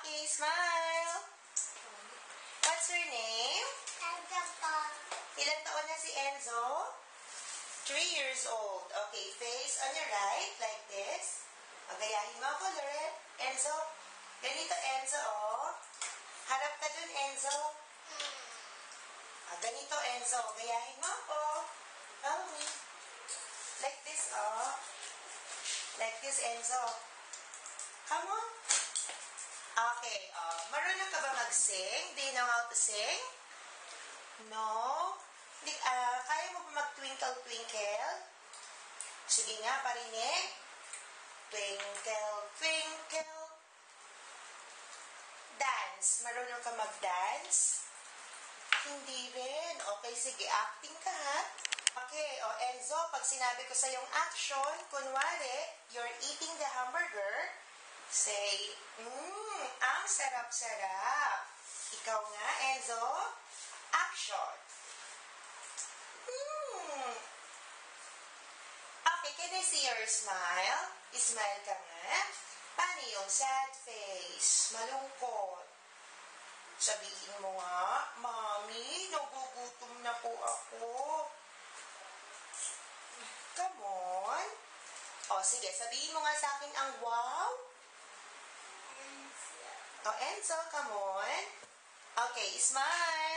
Okay, smile. What's your name? Ilang taon na si Enzo? 3 years old. Okay, face on your right, like this. Gayahin mo ako, Lorette. Enzo, ganito, Enzo, oh. Harap ka dun, Enzo. Ganito, Enzo. Gayahin mo ako. Follow me. Like this, oh. Like this, Enzo. Come on. Okay, marunong ka ba mag-sing? Do you know how to sing? No? Kaya mo ba mag-twinkle, twinkle? Sige nga, parinig. Twinkle, twinkle. Dance. Marunong ka mag-dance? Hindi rin. Okay, sige. Acting ka, ha? Okay, Enzo, pag sinabi ko sa yung action, kunwari, you're eating the hamburger, say, ang sarap-sarap. Ikaw nga, Enzo. Action. Okay, can I see your smile? Smile ka nga. Paano yung sad face? Malungkot. Sabihin mo nga, Mami, nagugutom na po ako. Come on. Sige, sabihin mo nga sa akin ang wow. Enzo, come on. Okay, smile.